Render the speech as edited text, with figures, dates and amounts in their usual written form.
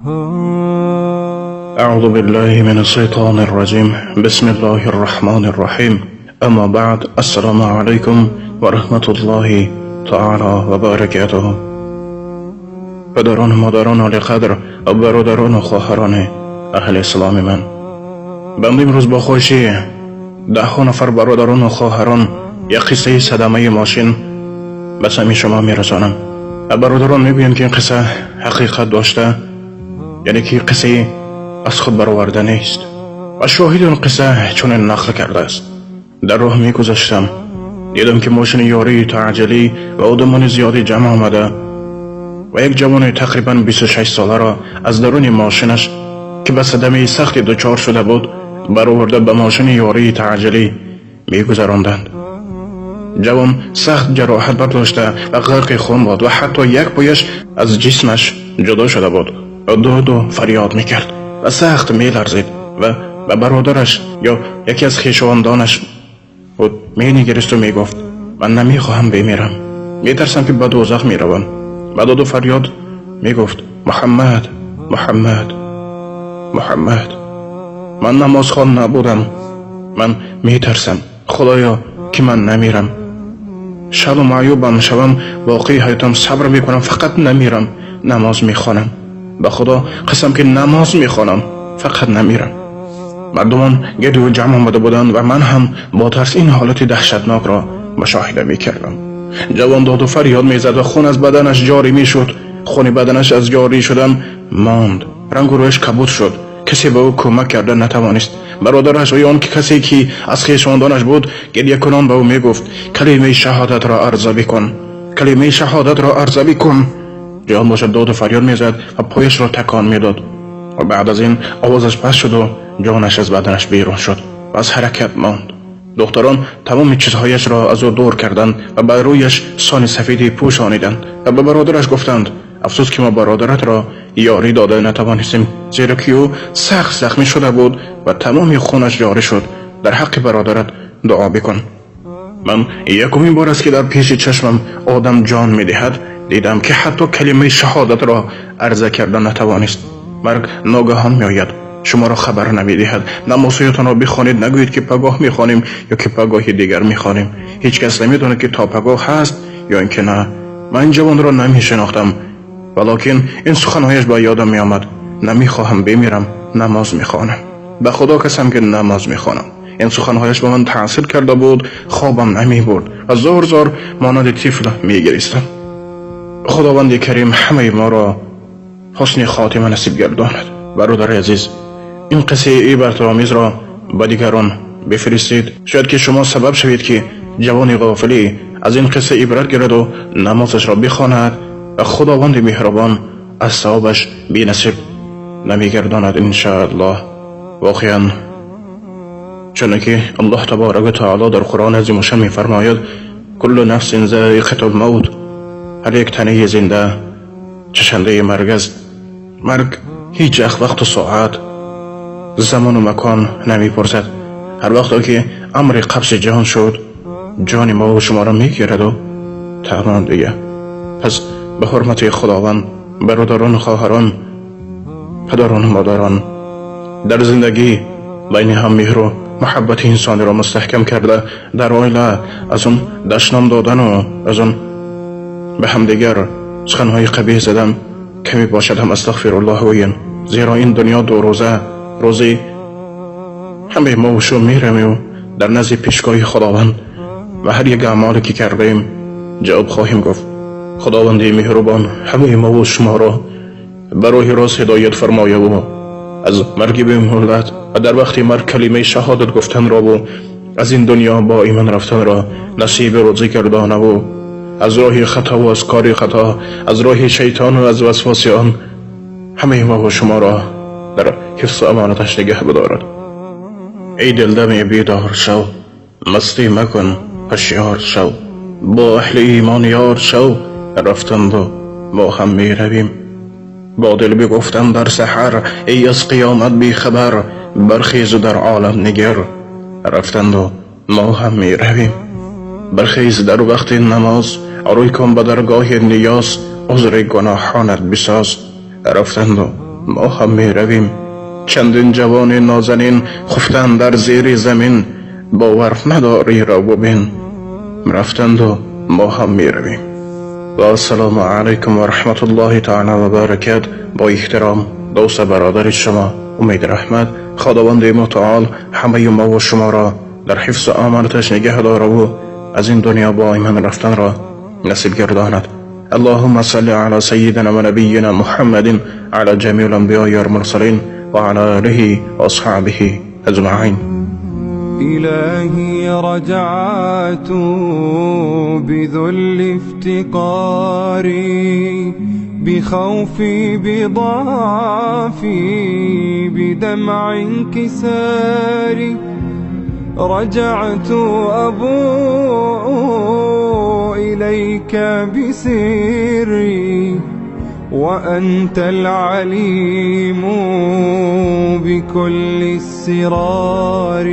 أعوذ بالله من الشيطان الرجيم. بسم الله الرحمن الرحيم. أما بعد، السلام عليكم ورحمة الله تعالى وبركاته. پدران و مادران عالی قدر و برادران و خواهران اهل اسلام من، بنده امروز با خوشی 10 نفر برادران و خواهران یک قصه صدمه ماشین به سمع شما میرسانم. برادران میگویند که این قصه حقیقت داشته، یعنی که قصه از خود برآورده نیست و شاهد اون قصه چنین نقل کرده است. در راه میگذشتم، دیدم که ماشین یاری تعجلی و آدمان زیادی جمع آمده و یک جوان تقریبا 26 ساله را از درون ماشینش که به صدمه سختی دچار شده بود برآورده به ماشین یاری تعجلی میگذراندند. جوان سخت جراحت برداشته و غرق خون بود و حتی یک پایش از جسمش جدا شده بود و داد و فریاد میکرد و سخت میلرزید و به برادرش یا یکی از خویشاوندانش بود مینگریست و میگفت من نمیخواهم بمیرم، میترسم که به دوزخ میروم. و داد و فریاد میگفت محمد محمد محمد، من نمازخوان نبودم، من میترسم خدایا که من نمیرم، شب و معیوبم شوم باقی حیاتم صبر میکنم، فقط نمیرم، نماز میخوانم، به خدا قسم که نماز میخوانم، فقط نمیرم. مردمان گرد و جمع آمده بودند و من هم با ترس این حالت دهشتناک را مشاهده میکردم. جوان داد و فریاد میزد و خون از بدنش جاری میشد. خون بدنش از جاری شدن ماند، رنگ و رویش کبود شد. کسی به او کمک کرده نتوانست. برادرش و آن کسی که از خویشاوندانش بود گریه کنان به او میگفت کلمه شهادت را ارزیابی کن، کلمه شهادت را ارزیابی کن. جوان باشد داد و فریاد میزد و پایش را تکان میداد و بعد از این آوازش پس شد و جانش از بدنش بیرون شد و از حرکت ماند. دختران تمام چیزهایش را از او دور کردند و بر رویش سان سفیدی پوشانیدند و به برادرش گفتند افسوس که ما برادرت را یاری داده نتوانستیم، زیرا که او سخت زخمی شده بود و تمام خونش جاری شد. در حق برادرت دعا بکن. من یکمین بار است که در پیش چشمم آدم جان میدهد دیدم که حتی کلمه شهادت را عرضه کردن نتوانست. مرگ ناگهان میآید، شما را خبر نمیدهد. نمازهایتان را بخوانید، نگویید که پگاه میخوانیم یا که پگاهی دیگر میخوانیم. هیچ کس نمیداند که تا پگاه هست یا اینکه نه. من این جوان را نمیشناختم، ولکن این سخنهایش به یادم میآمد. نمیخواهم بمیرم، نماز میخوانم، به خدا قسم که نماز میخوانم. این سخنهایش به من تاثیر کرده بود. خوابم نمیبرد و زار زار مانند طفل میگریستم. خداوند کریم همه ما را حسن خاتمه نصیب گرداند. برادر عزیز، این قصه عبرت‌آمیز را به دیگران بفرستید، شاید که شما سبب شوید که جوان غافلی از این قصه عبرت گیرد و نمازش را بخواند و خداوند مهربان از ثوابش بی نصیب نمیگرداند ان شاء الله. واقعا چنانکه الله تبارک و تعالی در قرآن عظیم الشان می‌فرماید کل نفس ذائقة الموت، هر یک تنه زنده چشنده مرگ است. مرگ هیچ وقت و ساعت، زمان و مکان نمی‌پرسد. هر وقت که امر قبض جان شد، جان ما و شما را میگیرد و تمام دیگه. پس به حرمت خداوند، برادران و خواهران، پدران و مادران، در زندگی بین هم مهر و محبت انسانی را مستحکم کرده در عائله از اون دشنام دادن و از اون به همدیگر سخنهای قبیح زدن کمی باشد هم استغفر الله وین، زیرا این دنیا دو روزه، روزی همه ما و شما میریم و در نزد پیشگاه خداوند و هر یک اعمالی که کردیم جواب خواهیم گفت. خداوند مهربان همه ما و شما را به راه راست هدایت فرمایه و از مرگ به مهلت و در وقت مرگ کلمه شهادت گفتن را و از این دنیا با ایمان رفتن را نصیب روزی گردانه و از راه خطا و از کار خطا، از راه شیطان و از وسواس آن همه ما و شما را در حفظ و امانتش نگه بدارد. ای دلدم بیدار شو، مستی مکن هوشیار شو، با اهل ایمان یار شو، رفتند و ما هم می رویم. با دل بگفتم در سحر ای از قیامت بی خبر، برخیز و در عالم نگر، رفتند و ما هم می رویم. برخیز در وقت نماز، روی کن به درگاه نیاز، عذر گناهانت بساز، رفتند و ما هم می رویم. چندین جوان نازنین خفتند در زیر زمین، باور نداری را ببین، رفتند و ما هم می رویم. و السلام علیکم و رحمت الله تعالی و برکات. با احترام دوست برادر شما امید رحمت. خداوند متعال همه ما و شما را در حفظ و امانتش نگه داره و از این دنیا با ایمان رفتن را نصیب گرداند. اللهم صل على سيدنا ونبينا محمد على جميع الأنبياء والمرسلين وعلى آله وأصحابه أجمعين. إلهي رجعت بذل افتقاري، بخوفي بضعفي، بدمع انكساري، رجعت أبوء إليك بسري، وأنت العليم بكل السرار.